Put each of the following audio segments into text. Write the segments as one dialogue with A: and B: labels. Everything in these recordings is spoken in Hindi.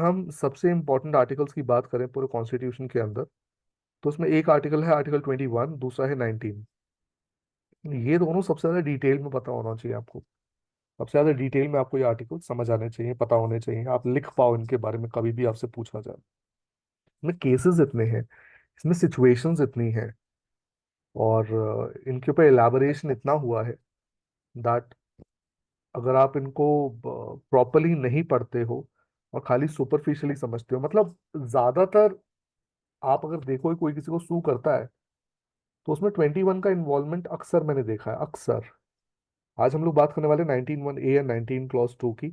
A: हम सबसे इम्पोर्टेंट आर्टिकल्स की बात करें पूरे कॉन्स्टिट्यूशन के अंदर, तो उसमें एक आर्टिकल है आर्टिकल 21, दूसरा है 19। ये दोनों सबसे ज्यादा डिटेल में पता होना चाहिए आपको। सबसे ज्यादा डिटेल में आपको ये आर्टिकल समझ आने चाहिए, पता होने चाहिए, आप लिख पाओ इनके बारे में कभी भी आपसे पूछा जाए। इसमें केसेस इतने हैं, इसमें सिचुएशंस इतनी हैं, और इनके ऊपर एलाबोरेशन इतना हुआ है दैट अगर आप इनको प्रॉपरली नहीं पढ़ते हो और खाली सुपरफिशियली समझते हो, मतलब ज्यादातर आप अगर देखो कोई किसी को सू करता है तो उसमें 21 का इन्वॉल्वमेंट अक्सर मैंने देखा है, अक्सर। आज हम लोग बात करने वाले 19(1)(a) या 19 क्लॉज 2 की।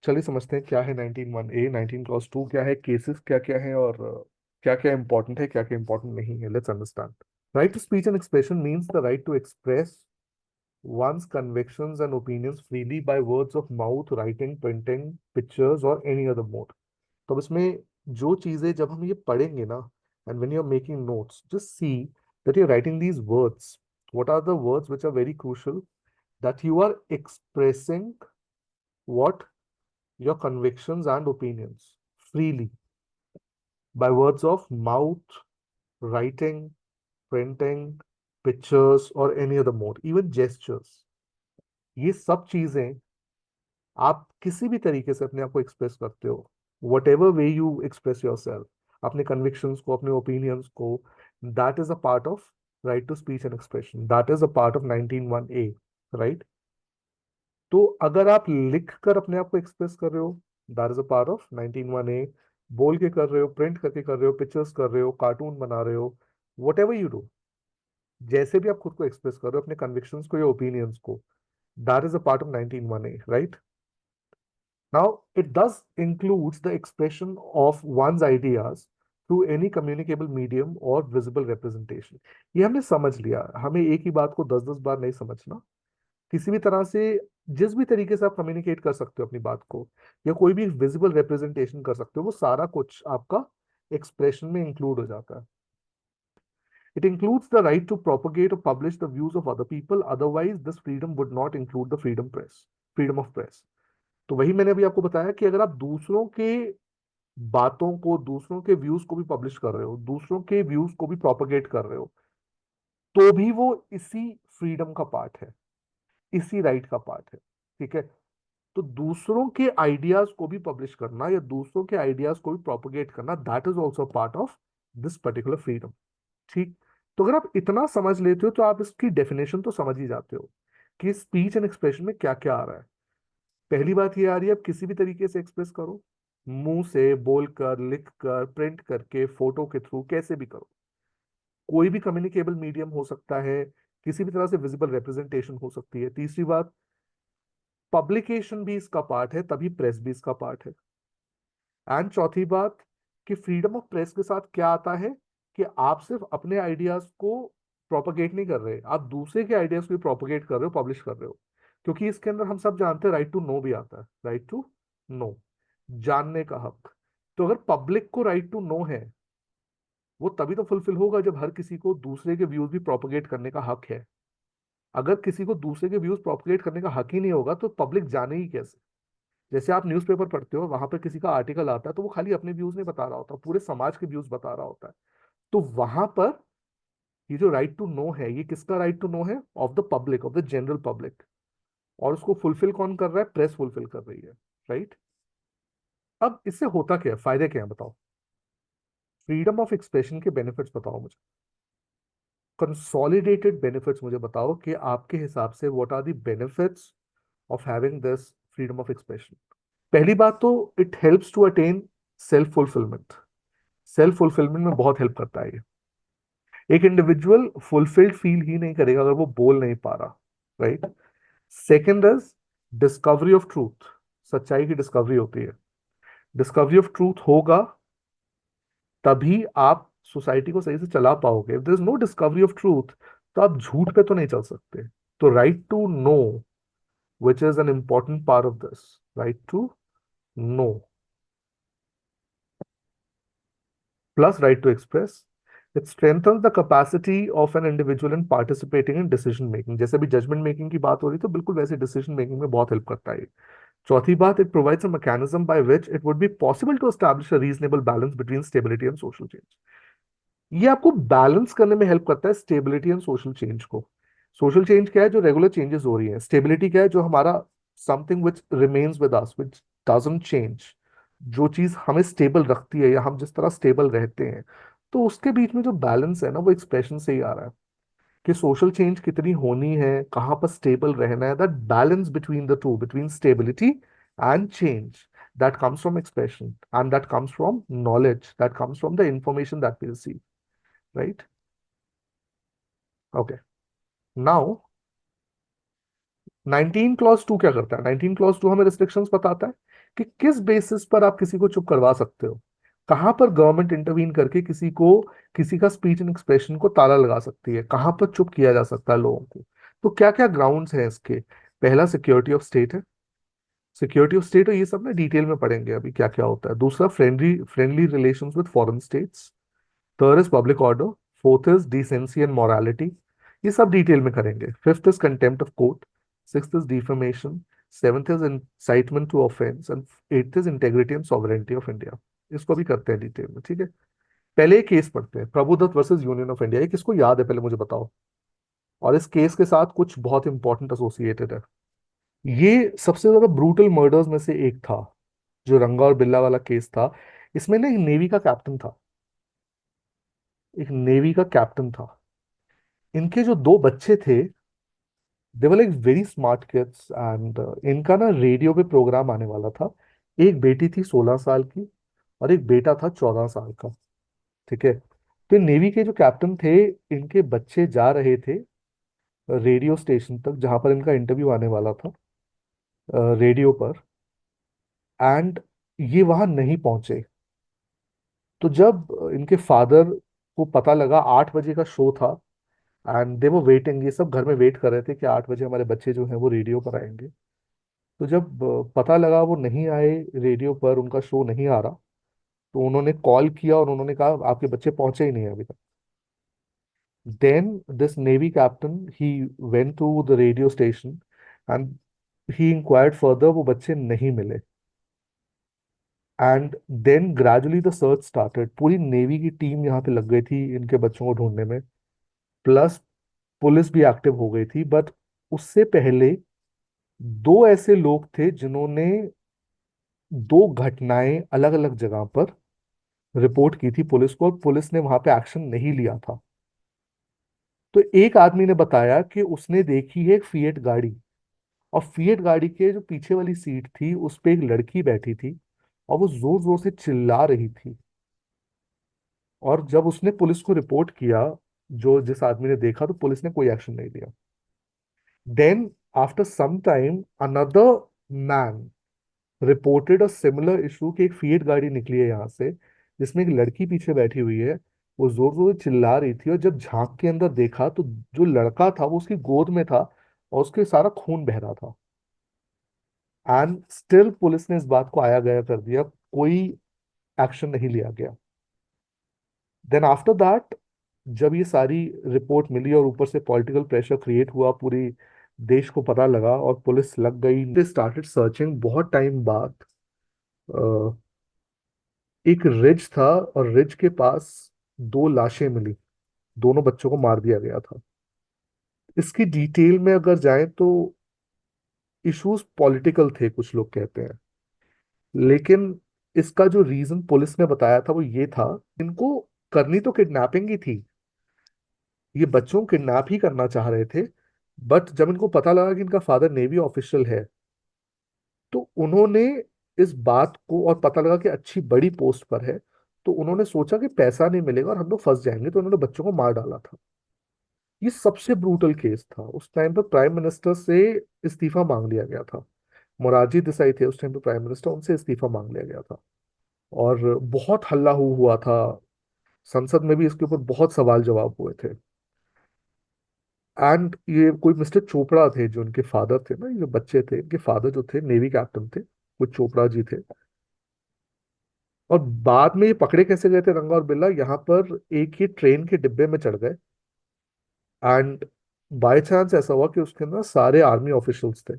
A: चलिए समझते हैं क्या है 19(1)(a), 19 क्लॉज 2 क्या है, केसेस क्या क्या है, और क्या क्या इंपॉर्टेंट है, क्या क्या इंपॉर्टेंट नहीं है। Let's understand. Right to speech and expression means the right to express one's convictions and opinions freely by words of mouth, writing, printing, pictures or any other mode। तो अब इसमें जो चीजें जब हम ये पढ़ेंगे ना, and when you're making notes, just see that you're writing these words. What are the words which are very crucial? That you are expressing what? Your convictions and opinions freely by words of mouth, writing, printing, pictures or any other mode, even gestures। ये सब चीजें आप किसी भी तरीके से अपने आप को एक्सप्रेस करते हो, whatever way you express yourself, अपने कन्विक्शंस को, अपने ओपिनियंस को, that is a part of right to speech and expression, that is a part of 19(1)(a। Right. तो अगर आप लिख कर अपने आप को एक्सप्रेस कर रहे हो, that is a part of 19(1)(a। बोल के कर रहे हो, प्रिंट करके कर रहे हो, पिक्चर्स कर रहे हो, कार्टून बना रहे हो, वट एवर यू डू, जैसे भी आप खुद को एक्सप्रेस कर रहे हो, अपने कन्विक्शंस को या ओपिनियंस को, that is a part of 19(1)(a। Right. Now, it does includes the expression of one's ideas through any communicable medium or visible representation। ये हमने समझ लिया, हमें एक ही बात को 10-10 बार नहीं समझना। किसी भी तरह से, जिस भी तरीके से आप कम्युनिकेट कर सकते हो अपनी बात को, या कोई भी विजिबल रिप्रेजेंटेशन कर सकते हो, वो सारा कुछ आपका एक्सप्रेशन में इंक्लूड हो जाता है। It includes the right to propagate or publish the views of other people. Otherwise, this freedom would not include the freedom of press। तो वही मैंने अभी आपको बताया कि अगर आप दूसरों के बातों को, दूसरों के व्यूज को भी पब्लिश कर रहे हो, दूसरों के व्यूज को भी प्रोपेगेट कर रहे हो, तो भी वो इसी फ्रीडम का पार्ट है, इसी राइट का पार्ट है। ठीक है। तो दूसरों के आइडियाज को भी पब्लिश करना या दूसरों के आइडियाज को भी प्रोपेगेट करना, that is also part of this particular freedom. ठीक। तो अगर आप इतना समझ लेते हो तो आप इसकी डेफिनेशन तो समझ ही जाते हो कि स्पीच एंड एक्सप्रेशन में क्या क्या आ रहा है। पहली बात ये आ रही है, आप किसी भी तरीके से एक्सप्रेस करो, मुंह से, बोलकर, लिखकर, प्रिंट करके, फोटो के थ्रू, कैसे भी करो। कोई भी कम्युनिकेबल मीडियम हो सकता है, किसी भी तरह से विजिबल रिप्रेजेंटेशन हो सकती है। तीसरी बात, पब्लिकेशन भी इसका पार्ट है, तभी प्रेस भी इसका पार्ट है। एंड चौथी बात, कि फ्रीडम ऑफ प्रेस के साथ क्या आता है, कि आप सिर्फ अपने आइडियाज को प्रोपगेट नहीं कर रहे, आप दूसरे के आइडियाज को भी प्रोपगेट कर रहे हो, पब्लिश कर रहे हो। क्योंकि इसके अंदर हम सब जानते हैं राइट टू नो भी आता है, राइट टू नो, जानने का हक। तो अगर पब्लिक को राइट टू नो है, वो तभी तो फुलफिल होगा जब हर किसी को दूसरे के व्यूज भी प्रोपगेट करने का हक है। अगर किसी को दूसरे के व्यूज प्रोपगेट करने का हक ही नहीं होगा तो पब्लिक जाने ही कैसे। जैसे आप न्यूज़पेपर पढ़ते हो, वहां पर किसी का आर्टिकल आता है तो वो खाली अपने व्यूज नहीं बता रहा होता, पूरे समाज के व्यूज बता रहा होता है। तो वहां पर ये जो राइट टू नो है, ये किसका राइट टू नो है? Of the public, of the general public. और उसको फुलफिल कौन कर रहा है? प्रेस फुलफिल कर रही है। राइट। अब इससे होता क्या है, फायदे क्या है बताओ? फ्रीडम ऑफ एक्सप्रेशन के बेनिफिट्स बताओ मुझे, कंसोलिडेटेड बेनिफिट्स मुझे बताओ कि आपके हिसाब से what are the benefits of having this freedom of expression. पहली बात तो, it helps to attain self fulfilment. Self fulfilment में बहुत हेल्प करता है ये। एक इंडिविजुअल फुलफिल्ड फील ही नहीं करेगा अगर वो बोल नहीं पा रहा। Right. Second is discovery of truth. सच्चाई की डिस्कवरी होती है। डिस्कवरी ऑफ ट्रूथ होगा तभी आप सोसाइटी को सही से चला पाओगे। If there is no discovery of truth, तो आप झूठ पे तो नहीं चल सकते। तो right to know, which is an important part of this, right to know plus right to express, it strengthens the capacity of an individual in participating in decision making। जैसे भी जजमेंट मेकिंग की बात हो रही तो बिल्कुल वैसे डिसीजन मेकिंग में बहुत हेल्प करता है। चौथी बात, it provides a mechanism by which it would be possible to establish a reasonable balance between stability and social change. ये आपको बैलेंस करने में हेल्प करता है स्टेबिलिटी एंड सोशल चेंज को। सोशल चेंज क्या है? जो रेगुलर चेंजेस हो रही है। स्टेबिलिटी क्या है? जो हमारा something which remains with us, which doesn't change, जो चीज हमें स्टेबल रखती है या हम जिस तरह स्टेबल रहते हैं। तो उसके बीच में जो बैलेंस है ना, वो एक्सप्रेशन से ही आ रहा है कि सोशल चेंज कितनी होनी है, कहाँ पर स्टेबल रहना है। That balance between the two, between stability and change, that comes from expression, and that comes from knowledge, that comes from the information that we receive, right? Okay. Now 19 clause 2 क्या करता है? 19 क्लॉज 2 हमें रिस्ट्रिक्शंस बताता है कि किस बेसिस पर आप किसी को चुप करवा सकते हो, कहां पर गवर्नमेंट इंटरवीन करके किसी को, किसी का स्पीच एंड एक्सप्रेशन को ताला लगा सकती है, कहां पर चुप किया जा सकता है लोगों को। तो क्या क्या ग्राउंड्स हैं इसके? पहला सिक्योरिटी ऑफ स्टेट है। सिक्योरिटी ऑफ स्टेट, और ये सब ना डिटेल में पढ़ेंगे अभी क्या क्या होता है। दूसरा, friendly friendly relations with foreign states. Third is public order. Fourth is decency and morality. ये सब डिटेल में करेंगे। Fifth is contempt of court. Sixth is defamation. Seventh is incitement to offence. And eighth is integrity and sovereignty of India. इसको भी करते हैं डिटेल में, ठीक है। पहले एक केस पढ़ते हैं, Prabhudatt versus union of India. ये किसको याद है पहले मुझे बताओ। और इस केस के साथ कुछ बहुत इंपॉर्टेंट एसोसिएटेड है। ये सबसे ज्यादा ब्रूटल मर्डर्स में से एक था, जो रंगा और बिल्ला वाला केस था। इसमें ना एक नेवी का कैप्टन था, एक नेवी का कैप्टन था। इनके जो दो बच्चे थे, they were like very smart kids, and इनका ना रेडियो पे प्रोग्राम आने वाला था। एक बेटी थी 16 साल की, और एक बेटा था 14 साल का, ठीक है। तो नेवी के जो कैप्टन थे, इनके बच्चे जा रहे थे रेडियो स्टेशन तक जहां पर इनका इंटरव्यू आने वाला था, रेडियो पर। एंड ये वहां नहीं पहुंचे। तो जब इनके फादर को पता लगा, 8 बजे का शो था, एंड दे वो वेटिंग, ये सब घर में वेट कर रहे थे कि 8 बजे हमारे बच्चे जो हैं वो रेडियो पर आएंगे। तो जब पता लगा वो नहीं आए, रेडियो पर उनका शो नहीं आ रहा, तो उन्होंने कॉल किया और उन्होंने कहा आपके बच्चे पहुंचे ही नहीं हैं अभी तक। Then this navy captain, he went to the radio station and he inquired further. वो बच्चे नहीं मिले। And then gradually the search started. पूरी नेवी की टीम यहाँ पे लग गई थी इनके बच्चों को ढूंढने में, प्लस पुलिस भी एक्टिव हो गई थी। बट उससे पहले दो ऐसे लोग थे जिन्होंने दो घटनाएं अलग अलग जगह पर रिपोर्ट की थी पुलिस को, और पुलिस ने वहां पे एक्शन नहीं लिया था। तो एक आदमी ने बताया कि उसने देखी है एक फिएट गाड़ी, और फिएट गाड़ी के जो पीछे वाली सीट थी उस पे एक लड़की बैठी थी, और वो जोर जोर से चिल्ला रही थी। और जब उसने पुलिस को रिपोर्ट किया, जो जिस आदमी ने देखा, तो पुलिस ने कोई एक्शन नहीं लिया। Then after some time another man reported a similar issue कि एक फिएट गाड़ी निकली है यहाँ से, जिसमें एक लड़की पीछे बैठी हुई है, वो जोर जोर से चिल्ला रही थी। और जब झांक के अंदर देखा तो जो लड़का था वो उसकी गोद में था, और उसके सारा खून बह रहा था। एंड स्टिल पुलिस ने इस बात को आया गया कर दिया, कोई एक्शन नहीं लिया गया। देन आफ्टर दैट, जब ये सारी रिपोर्ट मिली और ऊपर से पॉलिटिकल प्रेशर क्रिएट हुआ, पूरी देश को पता लगा और पुलिस लग गई, दे स्टार्टेड सर्चिंग। बहुत टाइम बाद एक रिज था, और रिज के पास दो लाशें मिली। दोनों बच्चों को मार दिया गया था। इसकी डिटेल में अगर जाएं तो इश्यूज पॉलिटिकल थे, कुछ लोग कहते हैं। लेकिन इसका जो रीजन पुलिस ने बताया था वो ये था, इनको करनी तो किडनैपिंग ही थी, ये बच्चों को किडनैप ही करना चाह रहे थे। बट जब इनको पता लगा कि इनका फादर नेवी ऑफिशियल है, तो उन्होंने इस बात को, और पता लगा कि अच्छी बड़ी पोस्ट पर है, तो उन्होंने सोचा कि पैसा नहीं मिलेगा और हम लोग फंस जाएंगे, तो उन्होंने बच्चों को मार डाला था। ये सबसे ब्रूटल केस था। उस टाइम पर प्राइम मिनिस्टर से इस्तीफा मांग लिया गया था। मोरारजी देसाई थे उस टाइम पे प्राइम मिनिस्टर, उनसे इस्तीफा मांग लिया गया था। और बहुत हल्ला हुआ था। संसद में भी इसके ऊपर बहुत सवाल जवाब हुए थे। एंड ये कोई मिस्टर चोपड़ा थे जो उनके फादर थे ना, ये जो बच्चे थे, इनके फादर जो थे नेवी कैप्टन थे, वो चोपड़ा जी थे। और बाद में ये पकड़े कैसे गए थे रंगा और बिल्ला? यहाँ पर एक ही ट्रेन के डिब्बे में चढ़ गए, एंड बाय चांस ऐसा हुआ कि उसके अंदर सारे आर्मी ऑफिशियल्स थे।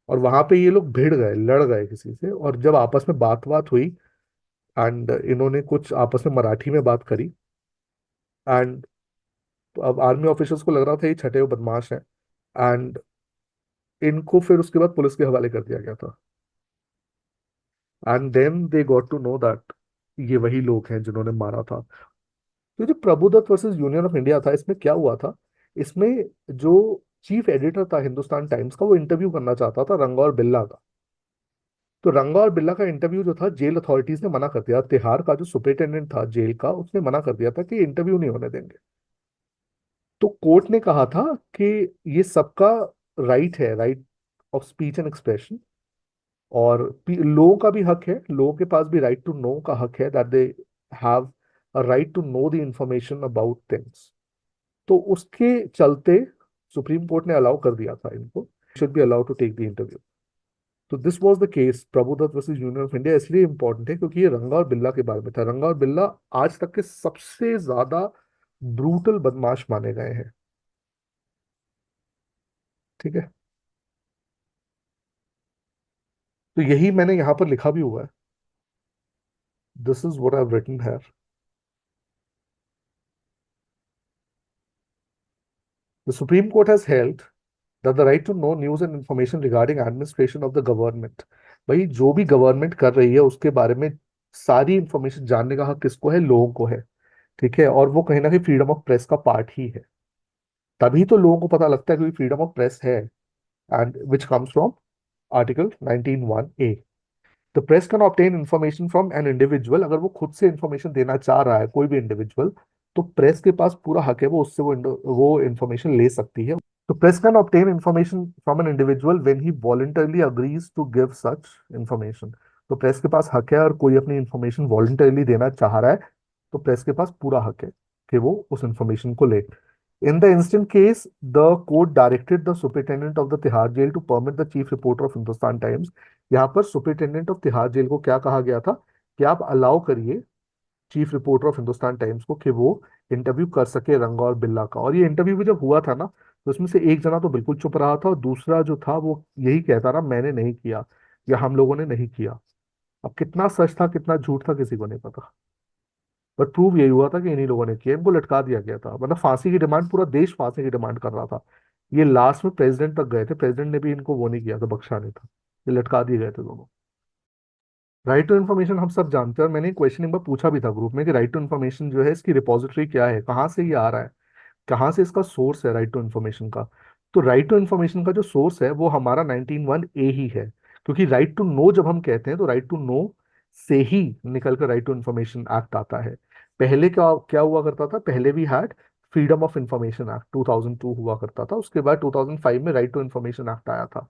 A: और वहां पे ये लोग भिड़ गए, लड़ गए किसी से, और जब आपस में बात बात हुई एंड इन्होंने कुछ आपस में मराठी में बात करी, एंड अब आर्मी ऑफिसर्स को लग रहा था ये छठे वो बदमाश है, एंड इनको फिर उसके बाद पुलिस के हवाले कर दिया गया था। And then they got to know that ये वही लोग हैं जिन्होंने मारा था। तो जो Prabhudatt versus union of India था, इसमें क्या हुआ था, इसमें जो चीफ एडिटर था हिंदुस्तान टाइम्स का, वो इंटरव्यू करना चाहता था रंगा और बिल्ला का। तो रंगा और बिल्ला का इंटरव्यू जो था, जेल अथॉरिटीज ने मना कर दिया। तिहाड़ का जो सुपरिटेंडेंट था जेल का, उसने मना कर दिया था कि इंटरव्यू नहीं होने देंगे। तो कोर्ट ने कहा था कि ये सबका राइट है, right of speech and expression, और लोगों का भी हक है, लोगों के पास भी राइट टू नो का हक है, that they have a right to know the information about things. तो उसके चलते सुप्रीम कोर्ट ने अलाउ कर दिया था इनको, should be allow to take the interview. तो this was the case Prabhudutt versus union of India. इसलिए इंपॉर्टेंट है क्योंकि ये रंगा और बिल्ला के बारे में था। रंगा और बिल्ला आज तक के सबसे ज्यादा ब्रूटल बदमाश माने गए हैं। ठीक है, तो यही मैंने यहाँ पर लिखा भी हुआ है। This is what I have written here. The Supreme Court has held that the right to know news and information regarding administration of the government, भाई जो भी गवर्नमेंट कर रही है उसके बारे में सारी इंफॉर्मेशन जानने का हक किसको है? लोगों को है। ठीक है, और वो कहीं ना कहीं फ्रीडम ऑफ प्रेस का पार्ट ही है। तभी तो लोगों को पता लगता है कि फ्रीडम ऑफ प्रेस है, and which comes from article 19(1)(a). The press can obtain information from an individual, अगर वो खुद से इंफॉर्मेशन देना चाह रहा है कोई भी इंडिविजुअल, तो प्रेस के पास पूरा हक है, वो उससे वो इंफॉर्मेशन ले सकती है। तो press can obtain information from an individual when he voluntarily agrees to give such information. तो प्रेस के पास हक है, और कोई अपनी इंफॉर्मेशन वॉलंटरली देना चाह रहा है, तो प्रेस के पास पूरा हक है कि वो उस इंफॉर्मेशन को ले। In the instant case, the court directed the superintendent of the Tihar jail to permit the chief reporter of Hindustan Times। यहाँ पर सुपरिटेंडेंट ऑफ तिहाड़ जेल को क्या कहा गया था कि आप अलाउ करिए chief reporter of Hindustan times को कि वो इंटरव्यू कर सके रंगा और बिल्ला का। और ये इंटरव्यू भी जब हुआ था ना, तो उसमें से एक जना तो बिल्कुल चुप रहा था, और दूसरा जो था वो यही कहता रहा मैंने नहीं किया, या हम लोगों ने नहीं किया। अब कितना सच था कितना झूठ था किसी को नहीं पता, बट प्रूव यही हुआ था कि इन्हीं लोगों ने किया। इनको लटका दिया गया था, मतलब फांसी की डिमांड, पूरा देश फांसी की डिमांड कर रहा था। ये लास्ट में प्रेसिडेंट तक गए थे, प्रेसिडेंट ने भी इनको वो नहीं किया था, बख्शा नहीं था। ये लटका दिए गए थे दोनों। राइट टू इन्फॉर्मेशन हम सब जानते हैं, और मैंने क्वेश्चन एक बार पूछा भी था ग्रुप में कि राइट टू इन्फॉर्मेशन जो है इसकी रिपोजिटरी क्या है, कहाँ से ये आ रहा है, कहाँ से इसका सोर्स है राइट टू इन्फॉर्मेशन का। तो राइट टू इन्फॉर्मेशन का जो सोर्स है वो हमारा 19(1)(a) ही है। क्योंकि राइट टू नो जब हम कहते हैं तो राइट टू नो से ही निकल कर राइट टू इन्फॉर्मेशन एक्ट आता है। पहले क्या क्या हुआ करता था, पहले भी had freedom of information act 2002 हुआ करता था, उसके बाद 2005 में राइट टू इन्फॉर्मेशन एक्ट आया था।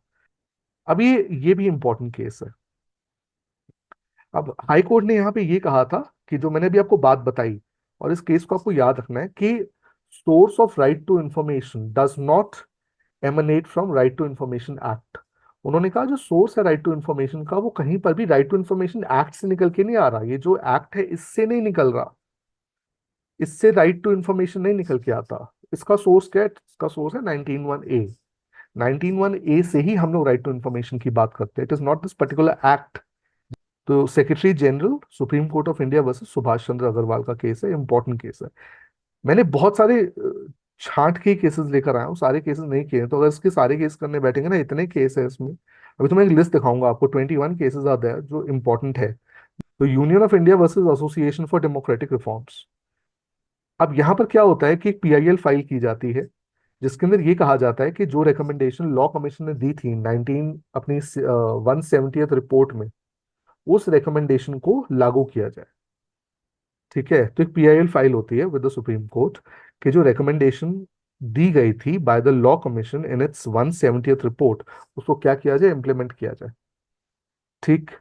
A: अब ये भी इंपॉर्टेंट केस है। अब हाई कोर्ट ने यहाँ पे ये कहा था कि जो मैंने भी आपको बात बताई, और इस केस को आपको याद रखना है कि source of right to information does not emanate from right to information act. उन्होंने कहा जो सोर्स है राइट टू इंफॉर्मेशन का, वो कहीं पर भी राइट टू इंफॉर्मेशन एक्ट से निकल के नहीं आ रहा। ये जो एक्ट है इससे नहीं निकल रहा, इससे राइट टू इंफॉर्मेशन नहीं निकल के आता। इसका सोर्स क्या है? इसका सोर्स है 19(1)(a). 19(1)(a) से ही हम लोग राइट टू इंफॉर्मेशन की बात करते हैं, it is not this particular act. तो secretary general supreme court of India versus Subhash Chandra Agarwal का केस है, इंपॉर्टेंट केस है। मैंने बहुत सारे छांट के केसेस लेकर आया हूँ, सारे केसेस नहीं किए हैं, तो अगर इसके सारे केस करने बैठेंगे ना, इतने केस है इसमें। अभी तो मैं एक लिस्ट दिखाऊंगा आपको, 21 केसेस आते हैं जो इंपॉर्टेंट है। तो union of India versus association for democratic reforms. अब यहाँ पर क्या होता है कि एक पीआईएल फाइल की जाती है, जिसके अंदर ये कहा जाता है कि जो रिकमेंडेशन लॉ कमीशन ने दी थी 170th रिपोर्ट में, उस रिकमेंडेशन को लागू किया जाए। ठीक है, तो एक पीआईएल फाइल होती है विद द सुप्रीम कोर्ट कि जो रिकमेंडेशन दी गई थी by the law commission in its 170th report, उसको क्या किया जाए, इंप्लीमेंट किया जाए। ठीक,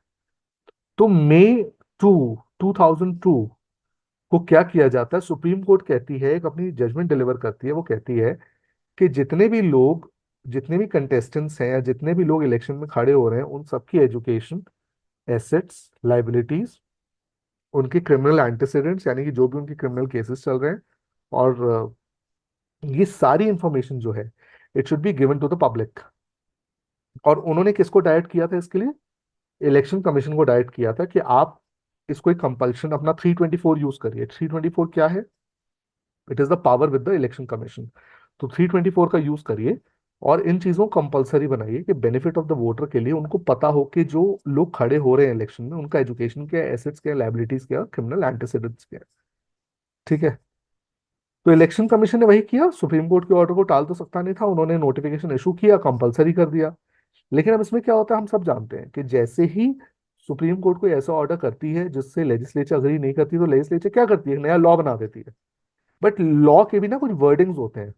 A: तो मई 2002 को क्या किया जाता है, सुप्रीम कोर्ट कहती है, एक अपनी जजमेंट डिलीवर करती है, वो कहती है कि जितने भी कंटेस्टेंट्स हैं या जितने भी लोग इलेक्शन में खड़े हो रहे हैं, उन सबकी एजुकेशन, एसेट्स, लाइबिलिटीज, उनके क्रिमिनल एंटेसिडेंट्स यानी कि जो भी उनके क्रिमिनल केसेस चल रहे हैं, और ये सारी इंफॉर्मेशन जो है, it should be given to the public. और उन्होंने किसको डायरेक्ट किया था इसके लिए? इलेक्शन कमीशन को डायरेक्ट किया था कि आप इसको एक कंपल्शन अपना 324 यूज करिए। 324 क्या है? It is the power with the election commission. तो 324 का यूज करिए और इन चीजों को कंपलसरी बनाइए कि बेनिफिट ऑफ द वोटर के लिए उनको पता हो कि जो लोग खड़े हो रहे हैं इलेक्शन में उनका एजुकेशन क्या है, एसेट्स क्या है, लाइबिलिटीज क्या है, क्रिमिनल एंटीसिडेंट्स क्या है। ठीक है। तो इलेक्शन कमीशन ने वही किया, सुप्रीम कोर्ट के ऑर्डर को टाल तो सकता नहीं था, उन्होंने नोटिफिकेशन इशू किया, कंपलसरी कर दिया। लेकिन अब इसमें क्या होता है हम सब जानते हैं कि जैसे ही सुप्रीम कोर्ट कोई ऐसा ऑर्डर करती है जिससे लेजिस्लेचर अग्री नहीं करती, तो लेजिस्लेचर क्या करती है? एक नया लॉ बना देती है। बट लॉ के भी ना कुछ वर्डिंग्स होते हैं।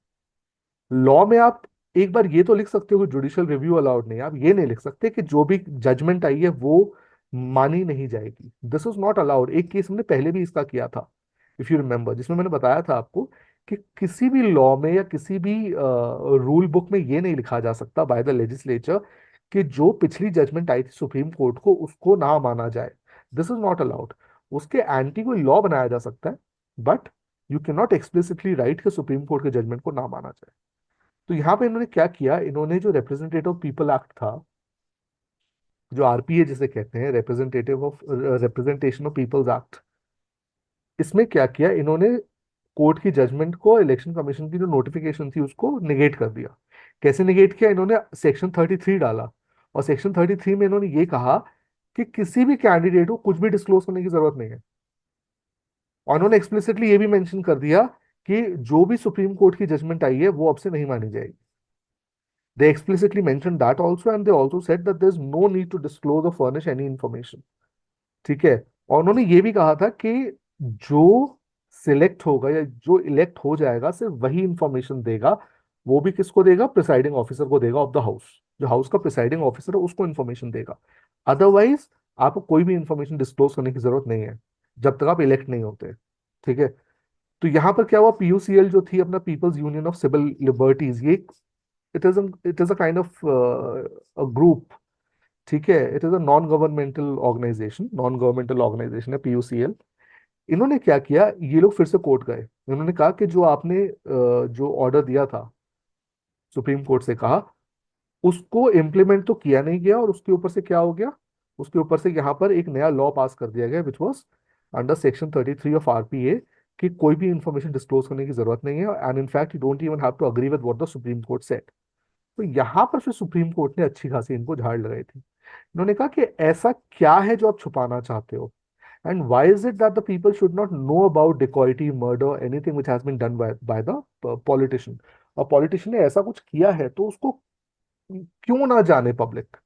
A: लॉ में आप एक बार ये तो लिख सकते हो कि जुडिशियल रिव्यू अलाउड नहीं है, आप ये नहीं लिख सकते कि जो भी जजमेंट आई है वो मानी नहीं जाएगी। This is not allowed. एक केस हमने पहले भी इसका किया था, इफ यू रिमेंबर, जिसमें मैंने बताया था आपको कि किसी भी लॉ में या किसी भी रूल बुक में ये नहीं लिखा जा सकता बाय द लेजिस्लेचर कि जो पिछली जजमेंट आई थी सुप्रीम कोर्ट को उसको ना माना जाए। This is not allowed. उसके एंटी कोई लॉ बनाया जा सकता है, but you can not explicitly right कि सुप्रीम कोर्ट के जजमेंट को ना माना जाए। तो यहाँ पे इन्होंने क्या किया, इन्होंने जो रिप्रेजेंटेटिव पीपल एक्ट था, जो आरपीए जिसे कहते हैं, representative of representation of people's act, इसमें क्या किया इन्होंने? कोर्ट की जजमेंट को, इलेक्शन कमीशन की जो नोटिफिकेशन थी उसको निगेट कर दिया। कैसे निगेट किया? इन्होंने सेक्शन 33 डाला, और सेक्शन 33 में इन्होंने ये कहा कि किसी भी कैंडिडेट को कुछ भी डिस्क्लोज करने की जरूरत नहीं है। और उन्होंने एक्सप्लिसिटली ये भी मेंशन कर दिया कि जो भी सुप्रीम कोर्ट की जजमेंट आई है वो अब से नहीं मानी जाएगी। They explicitly mentioned that also, and they also said that there's no need to disclose or furnish any information. ठीक है। और उन्होंने ये भी कहा था कि जो सिलेक्ट होगा या जो इलेक्ट हो जाएगा सिर्फ वही इंफॉर्मेशन देगा। वो भी किसको देगा? प्रिसाइडिंग ऑफिसर को देगा ऑफ द हाउस। जो हाउस का प्रिसाइडिंग ऑफिसर है उसको इन्फॉर्मेशन देगा। अदरवाइज आपको कोई भी इंफॉर्मेशन डिस्क्लोज करने की जरूरत नहीं है जब तक आप इलेक्ट नहीं होते। ठीक है। तो यहाँ पर क्या हुआ, पीयूसीएल जो थी अपना, people's union of civil liberties, ये it is a kind of a group. ठीक है। It is a non governmental organisation है पीयूसीएल। इन्होंने क्या किया, ये लोग फिर से कोर्ट गए। इन्होंने कहा कि जो आपने जो ऑर्डर दिया था, सुप्रीम कोर्ट से कहा, उसको इम्प्लीमेंट तो किया नहीं गया, और उसके ऊपर से क्या हो गया? उसके ऊपर से यहाँ पर एक नया लॉ पास कर दिया गया which was under section 33 of RPA, कि कोई भी इंफॉर्मेशन डिस्क्लोज करने की जरूरत नहीं है, and in fact you don't even have to agree with what the Supreme Court said. तो यहाँ पर फिर सुप्रीम कोर्ट ने अच्छी खासी इनको झाड़ लगाई थी। इन्होंने कहा कि ऐसा क्या है जो आप छुपाना चाहते हो, and why is it that the people should not know about dacoity, murder, anything which has been done by the politician. और पॉलिटिशियन ने ऐसा कुछ किया है तो उसको क्यों ना जाने पब्लिक?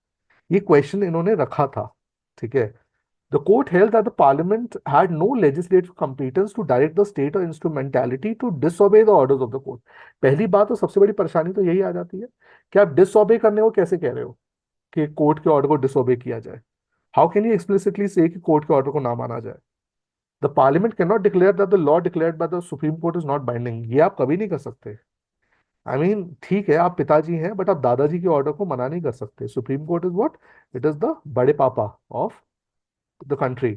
A: ये क्वेश्चन इन्होंने रखा था। ठीक है। The court held that the parliament had no legislative competence to direct the state or instrumentality to disobey the orders of the court. पहली बात तो सबसे बड़ी परेशानी तो यही आ जाती है कि आप डिसओबे करने को कैसे कह रहे हो कि कोर्ट के ऑर्डर को डिसओबे किया जाए? हाउ कैन यू एक्सप्लिसिटली से कि कोर्ट के ऑर्डर को ना माना जाए? The parliament can not declare that the law declared by the Supreme court is not binding. ये आप कभी नहीं कर सकते। आई मीन ठीक है आप पिताजी हैं, बट आप दादाजी के ऑर्डर को मना नहीं कर सकते। Supreme court is what? It is the बड़े पापा ऑफ द कंट्री।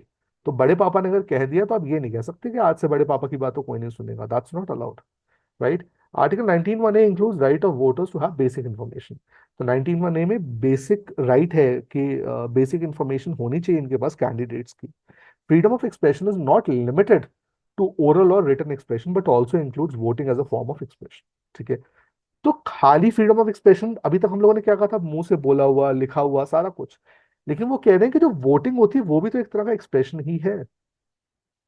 A: तो बड़े पापा ने अगर कह दिया तो आप ये नहीं कह सकते कि आज से बड़े पापा की बात तो कोई नहीं सुनेगा। That's not allowed, right? Article 19(1) includes right of voters to have basic information. तो 19(1) में बेसिक राइट है कि बेसिक इंफॉर्मेशन होनी चाहिए इनके पास कैंडिडेट्स की। Freedom of expression is not limited to oral और written expression but also includes voting as a form of expression. ठीक है। तो खाली फ्रीडम ऑफ एक्सप्रेशन, अभी तक हम लोगों ने क्या कहा था, मुंह से बोला हुआ, लिखा हुआ, सारा कुछ। लेकिन वो कह रहे हैं कि जो वोटिंग होती है वो भी तो एक तरह का एक्सप्रेशन ही है।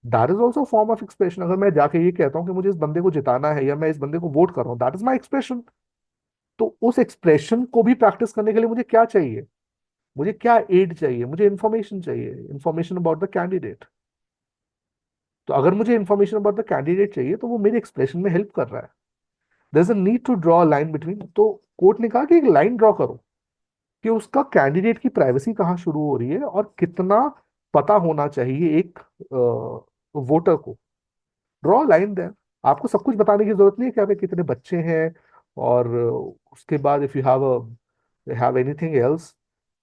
A: That is also form of expression. अगर मैं जाके ये कहता हूँ कि मुझे इस बंदे को जिताना है या मैं इस बंदे को वोट कर रहा हूँ, दैट इज माई एक्सप्रेशन। तो उस एक्सप्रेशन को भी प्रैक्टिस करने के लिए मुझे क्या चाहिए? मुझे क्या एड चाहिए? मुझे इंफॉर्मेशन चाहिए, इंफॉर्मेशन अबाउट द कैंडिडेट। तो अगर मुझे इंफॉर्मेशन अबाउट द कैंडिडेट चाहिए तो वो मेरे एक्सप्रेशन में हेल्प कर रहा है। There is a need to draw line between. तो कोर्ट ने कहा कि एक लाइन ड्रॉ करो कि उसका कैंडिडेट की प्राइवेसी कहाँ शुरू हो रही है और कितना पता होना चाहिए एक वोटर को। Draw line there. आपको सब कुछ बताने की जरूरत नहीं है कि आपके कितने बच्चे हैं, और उसके बाद if you have anything else,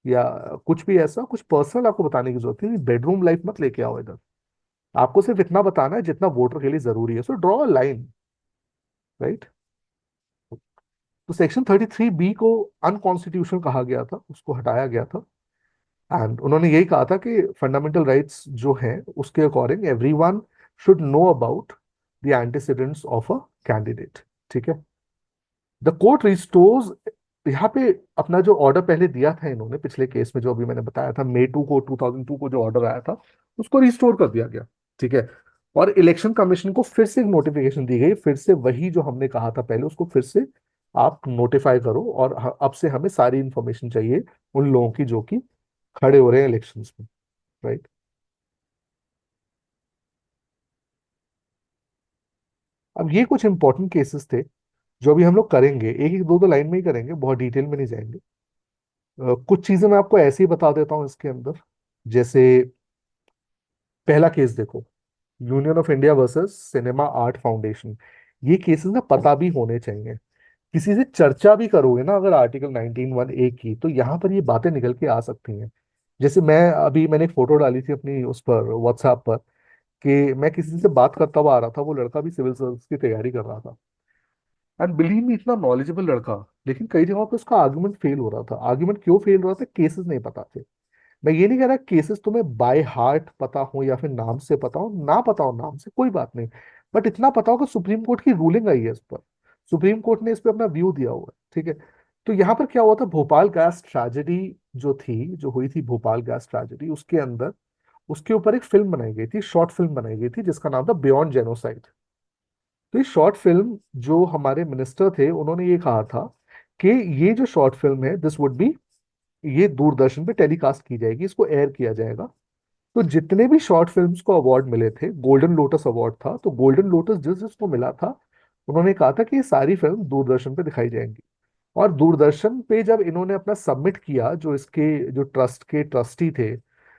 A: या कुछ भी ऐसा कुछ पर्सनल आपको बताने की जरूरत नहीं। बेडरूम लाइफ मत लेके आओ इधर। आपको सिर्फ इतना बताना है जितना वोटर के लिए जरूरी है। So draw line, right? तो सेक्शन 33B को अनकॉन्स्टिट्यूशनल कहा गया था, उसको हटाया गया था। एंड उन्होंने यही कहा था कि फंडामेंटल राइट्स जो हैं उसके according everyone should know about the antecedents of a candidate. ठीक है। द कोर्ट रिस्टोर्स, यहाँ पे अपना जो ऑर्डर पहले दिया था इन्होंने पिछले केस में, जो अभी मैंने बताया था मई 2 को 2002 को जो ऑर्डर आया था, उसको रिस्टोर कर दिया गया। ठीक है। और इलेक्शन कमीशन को फिर से एक नोटिफिकेशन दी गई, फिर से वही जो हमने कहा था पहले उसको फिर से आप नोटिफाई करो, और अब से हमें सारी इंफॉर्मेशन चाहिए उन लोगों की जो कि खड़े हो रहे हैं इलेक्शंस में। राइट। अब ये कुछ इंपॉर्टेंट केसेस थे जो अभी हम लोग करेंगे, एक एक दो दो लाइन में ही करेंगे, बहुत डिटेल में नहीं जाएंगे। कुछ चीजें मैं आपको ऐसे ही बता देता हूँ इसके अंदर। जैसे पहला केस देखो, union of India versus cinema art foundation. ये केसेस ना पता भी होने चाहिए। किसी से चर्चा भी करोगे ना अगर आर्टिकल 19(1)(a) की, तो यहाँ पर ये बातें निकल के आ सकती हैं। जैसे मैंने एक फोटो डाली थी अपनी उस पर व्हाट्सएप पर, कि मैं किसी से बात करता हुआ आ रहा था, वो लड़का भी सिविल सर्विस की तैयारी कर रहा था। एंड बिलीव मी, इतना नॉलेजेबल लड़का, लेकिन कई जगहों पे उसका आर्गुमेंट फेल हो रहा था। आर्गुमेंट क्यों फेल हो रहा था? केसेस नहीं पता थे। मैं ये नहीं कह रहा केसेस तुम्हें बाय हार्ट पता हो या फिर नाम से पता हो, ना पता हो नाम से कोई बात नहीं, बट इतना पता हो कि सुप्रीम कोर्ट की रूलिंग आई है इस पर, सुप्रीम कोर्ट ने इस पर अपना व्यू दिया हुआ है। ठीक है। तो यहाँ पर क्या हुआ था, भोपाल गैस ट्रेजेडी जो थी, जो हुई थी भोपाल गैस ट्रेजेडी, उसके अंदर उसके ऊपर एक फिल्म बनाई गई थी, शॉर्ट फिल्म बनाई गई थी जिसका नाम था बियॉन्ड जेनोसाइड। तो ये शॉर्ट फिल्म, जो हमारे मिनिस्टर थे उन्होंने ये कहा था कि ये जो शॉर्ट फिल्म है दिस वुड बी, ये दूरदर्शन पे टेलीकास्ट की जाएगी, इसको एयर किया जाएगा। तो जितने भी शॉर्ट फिल्म्स को अवार्ड मिले थे, गोल्डन लोटस अवार्ड था, तो गोल्डन लोटस जिस जिसको मिला था, उन्होंने कहा था कि ये सारी फिल्म दूरदर्शन पे दिखाई जाएंगी। और दूरदर्शन पे जब इन्होंने अपना सबमिट किया, जो इसके जो ट्रस्ट के ट्रस्टी थे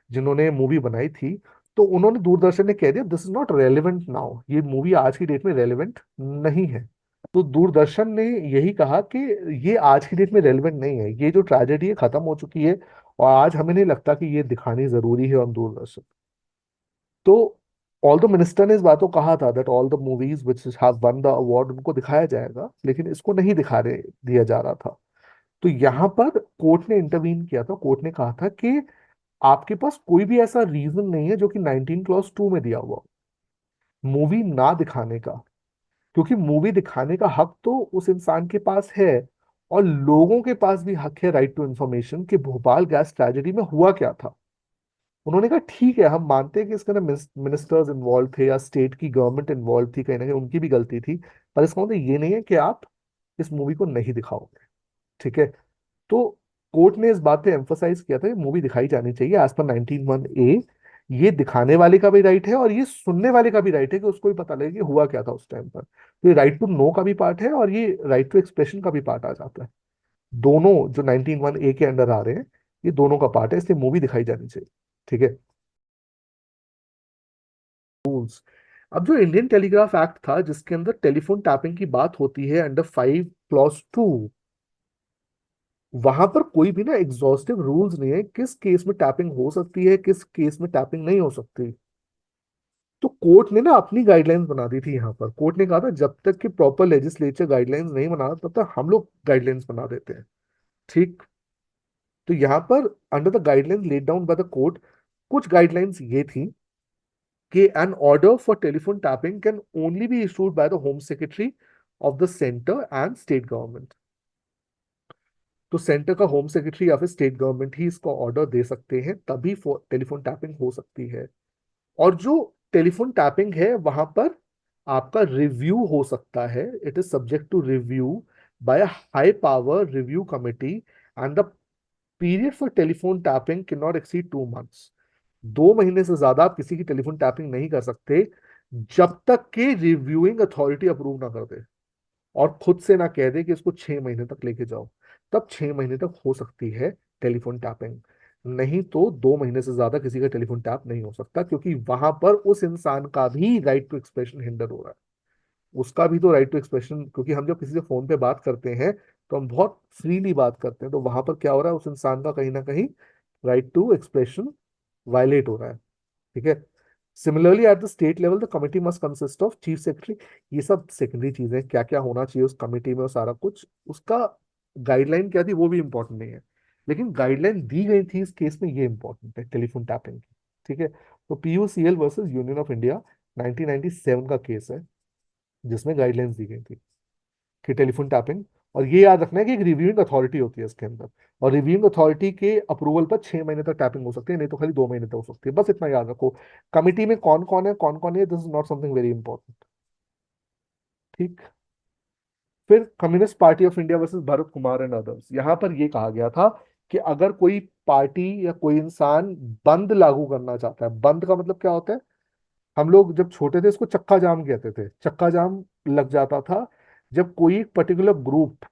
A: जिन्होंने मूवी बनाई थी, तो उन्होंने, दूरदर्शन ने कह दिया this is not relevant now, ये मूवी आज की डेट में रेलिवेंट नहीं है। तो दूरदर्शन ने यही कहा कि ये आज की डेट में रेलिवेंट नहीं है, ये जो ट्रेजेडी है खत्म हो चुकी है, और आज हमें नहीं लगता कि ये दिखानी जरूरी है ऑन दूरदर्शन। तो ऑल द मिनिस्टर ने इस बात को कहा था that all the movies which have one the award उनको दिखाया जाएगा, लेकिन इसको नहीं दिया जा रहा था। तो यहाँ पर कोर्ट ने इंटरवीन किया था। कोर्ट ने कहा था कि आपके पास कोई भी ऐसा रीजन नहीं है जो कि 19 क्लॉज 2 में दिया हुआ, मूवी ना दिखाने का। क्योंकि मूवी दिखाने का हक तो उस इंसान के पास है, और लोगों के पास भी हक है, राइट टू इंफॉर्मेशन, कि भोपाल गैस ट्रेजेडी में हुआ क्या था। उन्होंने कहा ठीक है, हम मानते हैं कि इसके अंदर मिनिस्टर्स इन्वॉल्व थे या स्टेट की गवर्नमेंट इन्वॉल्व थी, कहीं ना कहीं उनकी भी गलती थी, पर इसका मतलब ये नहीं है कि आप इस मूवी को नहीं दिखाओगे। ठीक है। तो कोर्ट ने इस बात पे एम्फोसाइज किया था कि मूवी दिखाई जानी चाहिए एज पर 19(1)(a)। ये दिखाने वाले का भी राइट है और ये सुनने वाले का भी राइट है कि उसको भी पता लगे कि हुआ क्या था उस टाइम पर। तो ये राइट टू नो का भी पार्ट है और ये राइट टू एक्सप्रेशन का भी पार्ट आ जाता है। दोनों जो 19(1)(a) के अंडर आ रहे हैं, ये दोनों का पार्ट है, इसलिए मूवी दिखाई जानी चाहिए। ठीक है। रूल्स। अब जो इंडियन टेलीग्राफ एक्ट था जिसके अंदर टेलीफोन टैपिंग की बात होती है अंडर 5(2), वहां पर कोई भी ना एग्जॉस्टिव रूल्स नहीं है किस केस में टैपिंग हो सकती है, किस केस में टैपिंग नहीं हो सकती। तो कोर्ट ने ना अपनी गाइडलाइंस बना दी थी। यहाँ पर कोर्ट ने कहा था जब तक कि प्रॉपर लेजिस्लेचर गाइडलाइंस नहीं बना तब तक हम लोग गाइडलाइंस बना देते हैं। ठीक। तो यहाँ पर under the guidelines laid down by the court, कुछ गाइडलाइंस ये थी कि an order for telephone tapping can only be issued by the home secretary of the centre and state government. तो सेंटर का होम सेक्रेटरी या फिर स्टेट गवर्नमेंट ही इसका ऑर्डर दे सकते हैं, तभी टेलीफोन टैपिंग हो सकती है। और जो टेलीफोन टैपिंग है वहां पर आपका रिव्यू हो सकता है, it is subject to review by high power review committee, and the period for telephone tapping can not exceed 2 months. 2 महीने से ज्यादा आप किसी की टेलीफोन टैपिंग नहीं कर सकते जब तक कि रिव्यूइंग अथॉरिटी अप्रूव ना कर दे, और खुद से ना कह दे कि इसको 6 महीने तक लेके जाओ, तब 6 महीने तक हो सकती है टेलीफोन टैपिंग। नहीं तो 2 महीने से ज्यादा किसी का टेलीफोन टैप नहीं हो सकता, क्योंकि वहां पर उस इंसान का भी राइट टू एक्सप्रेशन हिंडर हो रहा है। उसका भी तो राइट टू एक्सप्रेशन, क्योंकि हम जब किसी से फोन पे बात करते हैं तो हम बहुत फ्रीली बात करते हैं, तो वहां पर क्या हो रहा है, उस इंसान का कहीं ना कहीं राइट टू एक्सप्रेशन वायलेट हो रहा है। ठीक है। Similarly at the state level the committee must consist of chief secretary. ये सब सेकेंडरी चीजें, क्या क्या होना चाहिए उस कमिटी में और सारा कुछ उसका गाइडलाइन क्या थी वो भी इंपॉर्टेंट नहीं है, लेकिन गाइडलाइन दी गई थी इस केस में, ये इंपॉर्टेंट है टेलीफोन टैपिंग की। ठीक है, तो PUCL versus union of India 1997 का केस है जिसमें गाइडलाइंस दी गई थी कि टेलीफोन टैपिंग, और ये याद रखना है कि एक रिव्यूइंग अथॉरिटी होती है इसके अंदर, और रिव्यूइंग अथॉरिटी के अप्रूवल पर 6 महीने तक टैपिंग हो सकती है, नहीं तो खाली 2 महीने तक हो सकती है, बस इतना याद रखो। कमिटी में कौन कौन है, this is not something very important. ठीक। फिर communist Party of India versus Bharat Kumar and others, यहां पर यह कहा गया था कि अगर कोई पार्टी या कोई इंसान बंद लागू करना चाहता है, बंद का मतलब क्या होता है, हम लोग जब छोटे थे इसको चक्का जाम कहते थे, चक्का जाम लग जाता था जब कोई पर्टिकुलर ग्रुप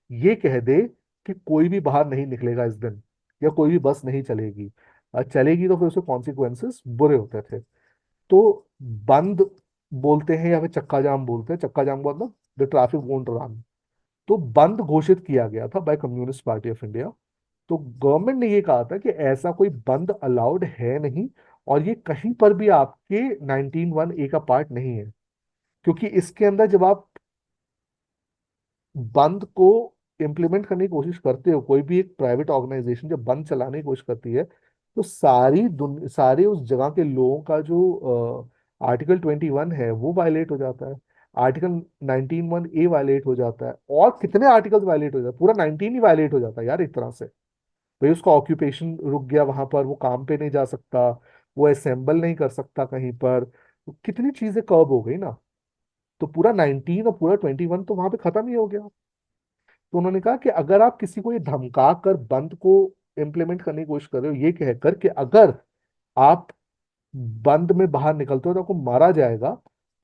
A: ये कह दे कि कोई भी बाहर नहीं निकलेगा इस दिन, या कोई भी बस नहीं चलेगी, चलेगी तो फिर उसके कॉन्सिक्वेंसेस बुरे होते थे। तो बंद बोलते हैं या फिर चक्का जाम बोलते हैं, चक्का जाम का मतलब द ट्रैफिक वोंट रन। तो बंद घोषित किया गया था by Communist Party of India. तो गवर्नमेंट ने ये कहा था कि ऐसा कोई बंद अलाउड है नहीं, और ये कहीं पर भी आपके 19(1) ए का पार्ट नहीं है, क्योंकि इसके अंदर जब आप बंद को इम्प्लीमेंट करने की कोशिश करते हो, कोई भी एक प्राइवेट ऑर्गेनाइजेशन जब बंद चलाने की कोशिश करती है, तो सारे उस जगह के लोगों का जो आर्टिकल 21 है वो वायलेट हो जाता है, आर्टिकल 19(1) ए वायलेट हो जाता है, और कितने आर्टिकल्स वायलेट हो जाता है, पूरा 19 ही वायलेट हो जाता है यार एक तरह से। भाई उसका ऑक्यूपेशन रुक गया वहां पर, वो काम पे नहीं जा सकता, वो असेंबल नहीं कर सकता कहीं पर, तो कितनी चीजें कर्ब हो गई ना। तो पूरा 19 और पूरा 21 तो वहां पे खत्म ही हो गया। तो उन्होंने कहा कि अगर आप किसी को ये धमका कर बंद को इम्प्लीमेंट करने की कोशिश कर रहे हो, ये कहकर कि अगर आप बंद में बाहर निकलते हो तो आपको मारा जाएगा,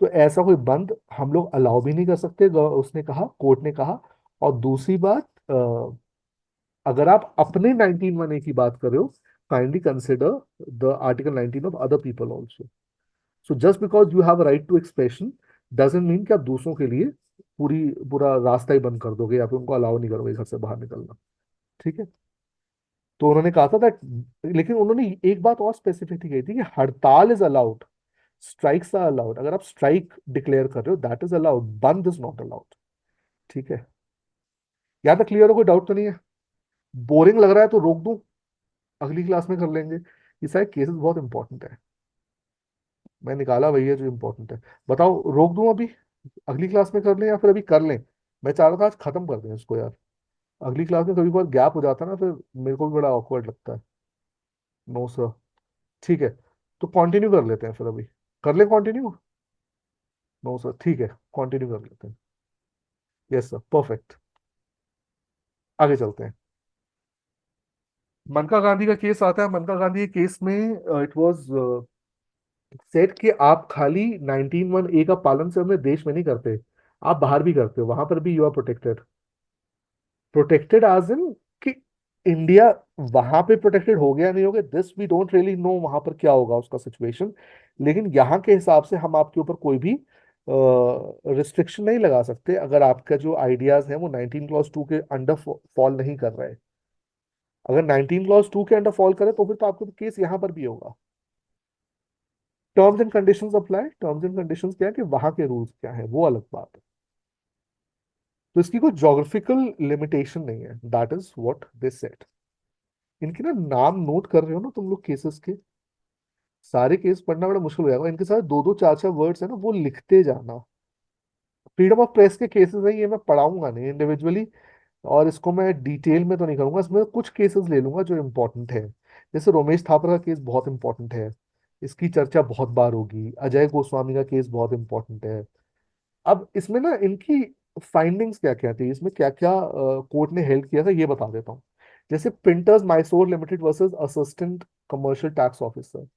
A: तो ऐसा कोई बंद हम लोग अलाउ भी नहीं कर सकते, उसने कहा, कोर्ट ने कहा। और दूसरी बात, अगर आप अपने 19(1) ए की बात कर रहे हो, kindly consider the article 19 of other people also. So just because you have right to expression doesn't mean कि आप दूसरों के लिए पूरा रास्ता ही बंद कर दोगे या फिर उनको अलाउ नहीं करोगे घर से बाहर निकलना। ठीक है। तो उन्होंने कहा था दैट, लेकिन उन्होंने एक बात और स्पेसिफिक की थी कि हड़ताल is allowed, strikes are allowed, अगर आप स्ट्राइक डिक्लेयर कर रहे हो that is allowed, bandh is not allowed. ठीक है। यहाँ तक क्लियर हो, कोई डाउट तो नहीं है? बोरिंग लग रहा है तो रोक दूं, अगली क्लास में कर लेंगे, ये सारे केसेस बहुत इंपॉर्टेंट है, मैं निकाला वही है जो इंपॉर्टेंट है। बताओ रोक दूं अभी, अगली क्लास में कर लें या फिर अभी कर लें? मैं चाह रहा था आज खत्म कर दें इसको यार, अगली क्लास में कभी कभार गैप हो जाता है ना, फिर मेरे को भी बड़ा ऑकवर्ड लगता है। No sir. ठीक है, तो कंटिन्यू कर लेते हैं फिर अभी, कर लें कंटिन्यू? नो सर, ठीक है, कंटिन्यू कर लेते हैं। Yes sir, perfect. आगे चलते हैं। मनका गांधी का केस आता है, मनका गांधी के केस में इट वाज सेट कि आप खाली 19(1) ए का पालन से अपने देश में नहीं करते, आप बाहर भी करते हो, वहां पर भी you are protected. Protected as in कि इंडिया वहां पे प्रोटेक्टेड हो गया नहीं हो गया, this we don't really know वहां पर क्या होगा उसका सिचुएशन, लेकिन यहाँ के हिसाब से हम आपके ऊपर कोई भी रिस्ट्रिक्शन नहीं लगा सकते अगर आपका जो आइडियाज है वो 19 क्लॉज 2 के अंडर फॉल नहीं कर रहे। अगर 19 क्लॉज 2 के अंडर फॉल करे तो फिर तो आपको केस यहाँ पर भी होगा। Terms and conditions apply, terms and conditions क्या है कि वहां के रूल्स क्या है वो अलग बात है। तो इसकी कोई जोग्राफिकल लिमिटेशन नहीं है, that is what they set. इनके ना नाम नोट कर रहे हो ना तुम लोग केसेस के, सारे केस पढ़ना बड़ा मुश्किल हो जाएगा, इनके साथ दो दो चार चार वर्ड्स है ना वो लिखते जाना। फ्रीडम ऑफ प्रेस के केसेस है, ये मैं पढ़ाऊंगा नहीं इंडिविजुअली, और इसको मैं डिटेल में तो नहीं करूंगा, इसमें कुछ केसेस ले लूंगा जो इंपॉर्टेंट है। जैसे रोमेश थापर का केस बहुत इंपॉर्टेंट है, इसकी चर्चा बहुत बार होगी, अजय गोस्वामी का केस बहुत इंपॉर्टेंट है। अब इसमें ना इनकी फाइंडिंग्स क्या क्या थी, इसमें क्या क्या कोर्ट ने हेल्प किया था ये बता देता हूँ। जैसे printers Mysore limited versus assistant commercial tax officer,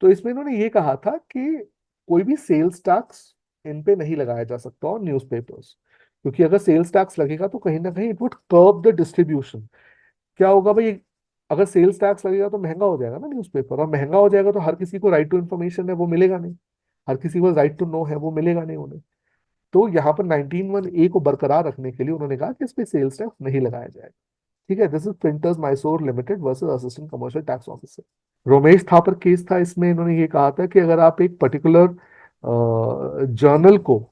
A: तो इसमें इन्होंने ये कहा था कि कोई भी सेल्स टैक्स इन पे नहीं लगाया जा सकता और न्यूज़पेपर्स, क्योंकि अगर सेल्स टैक्स लगेगा तो कहीं ना कहीं इट वुड कर्ब द डिस्ट्रीब्यूशन। क्या होगा भाई, अगर सेल्स टैक्स लगेगा तो महंगा हो जाएगा ना न्यूज़पेपर, और महंगा हो जाएगा तो हर किसी को राइट टू इन्फॉर्मेशन है वो मिलेगा नहीं, हर किसी को राइट टू नो है वो मिलेगा नहीं उन्हें। तो यहाँ पर 19(1) ए को बरकरार रखने के लिए उन्होंने कहा कि इस पे सेल्स टैक्स नहीं लगाया जाएगा। ठीक है, this is printers Mysore limited versus assistant commercial tax officer. Romesh Thapar case था, इसमें इन्होंने ये कहा था कि अगर आप एक पर्टिकुलर जर्नल को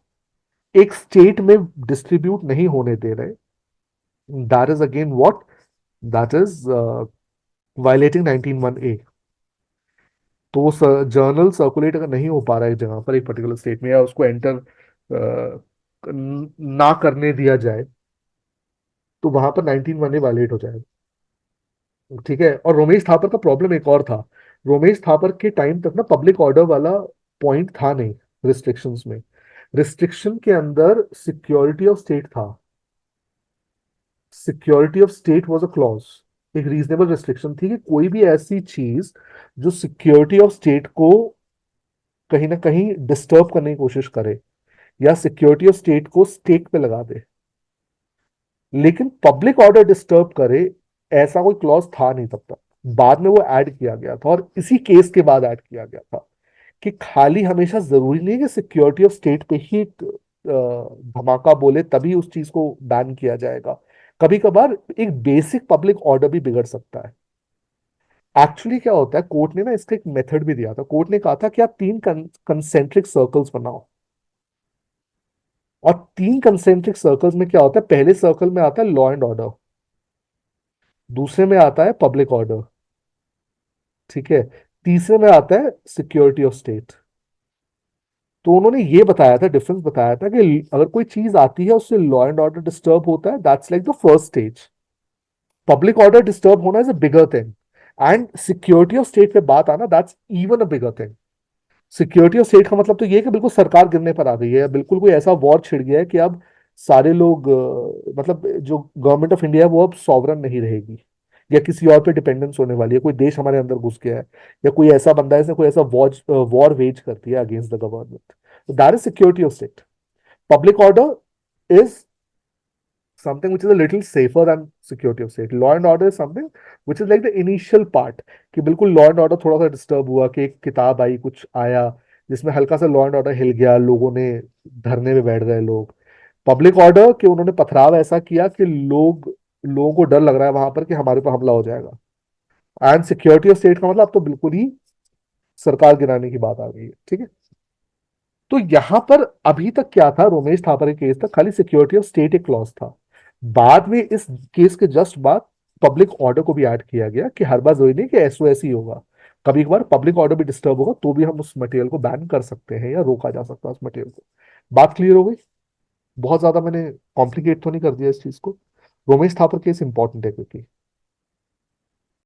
A: एक स्टेट में डिस्ट्रीब्यूट नहीं होने दे रहे, that is again what, that is violating 19(1)(a। तो जर्नल सर्कुलेट अगर नहीं हो पा रहा है एक जगह पर, एक पर्टिकुलर स्टेट में, या उसको एंटर ना करने दिया जाए, तो वहां पर 19(1)(a वायलेट हो जाएगा। ठीक है, और रोमेश थापर का प्रॉब्लम एक और था। रोमेश थापर के टाइम तक ना पब्लिक ऑर्डर वाला पॉइंट था नहीं रिस्ट्रिक्शंस में। रिस्ट्रिक्शन के अंदर सिक्योरिटी ऑफ स्टेट था। Security of state was a clause, एक रीजनेबल रिस्ट्रिक्शन थी कि कोई भी ऐसी चीज जो सिक्योरिटी ऑफ स्टेट को कहीं ना कहीं डिस्टर्ब करने की कोशिश करे, या सिक्योरिटी ऑफ स्टेट को स्टेक पे लगा दे, लेकिन पब्लिक ऑर्डर डिस्टर्ब करे, ऐसा कोई क्लॉज था नहीं तब तक। बाद में वो ऐड किया गया था, और इसी केस के बाद ऐड किया गया था कि खाली हमेशा जरूरी नहीं कि सिक्योरिटी ऑफ स्टेट पे ही धमाका बोले तभी उस चीज को बैन किया जाएगा। कभी कभार एक बेसिक पब्लिक ऑर्डर भी बिगड़ सकता है। एक्चुअली क्या होता है, कोर्ट ने ना इसका एक मेथड भी दिया था। कोर्ट ने कहा था कि आप तीन कंसेंट्रिक सर्कल्स बनाओ, और तीन कंसेंट्रिक सर्कल्स में क्या होता है, पहले सर्कल में आता है लॉ एंड ऑर्डर, दूसरे में आता है पब्लिक ऑर्डर, ठीक है, तीसरे में आता है सिक्योरिटी ऑफ स्टेट। तो उन्होंने ये बताया था, डिफरेंस बताया था कि अगर कोई चीज आती है उससे लॉ एंड ऑर्डर डिस्टर्ब होता है, that's like the first stage. Public order disturb होना is a bigger thing, and security of state पे बात आना, that's even a bigger thing. Security of state का मतलब तो ये है कि बिल्कुल सरकार गिरने पर आ गई है, या बिल्कुल कोई ऐसा वॉर छिड़ गया है कि अब सारे लोग मतलब जो गवर्नमेंट ऑफ इंडिया है वो अब सॉवरन नहीं रहेगी, या किसी और पे डिपेंडेंस होने वाली है, कोई देश हमारे अंदर घुस गया है, या कोई ऐसा बंदा है जिसने कोई ऐसा वॉर वेज कर दिया against the government. That is security of state. Public order is something which is a little safer than security of state. Law and order is something which is like the initial part, कि बिल्कुल लॉ एंड ऑर्डर थोड़ा सा डिस्टर्ब हुआ, कि एक किताब आई, कुछ आया जिसमें हल्का सा लॉ एंड ऑर्डर हिल गया, लोगों ने धरने में बैठ गए लोग। पब्लिक ऑर्डर कि उन्होंने पथराव ऐसा किया कि लोगों को डर लग रहा है वहां पर कि हमारे पर हमला हो जाएगा। एंड सिक्योरिटी ऑफ स्टेट का मतलब अब तो बिल्कुल ही सरकार गिराने की बात आ गई है। ठीक है, तो यहां पर अभी तक क्या था, रोमेश थापर के केस तक खाली सिक्योरिटी ऑफ स्टेट एक क्लॉज था। बाद में इस केस के जस्ट बाद पब्लिक ऑर्डर को भी ऐड किया गया कि हर बार जरूरी नहीं कि एसओएस ही होगा, कभी कभार पब्लिक ऑर्डर भी डिस्टर्ब होगा तो भी हम उस मटेरियल को बैन कर सकते हैं, या रोका जा सकता है उस मटेरियल को। बात क्लियर हो गई? बहुत ज्यादा मैंने कॉम्प्लिकेट तो नहीं कर दिया इस चीज को। रोमेश थापर केस इंपॉर्टेंट है क्योंकि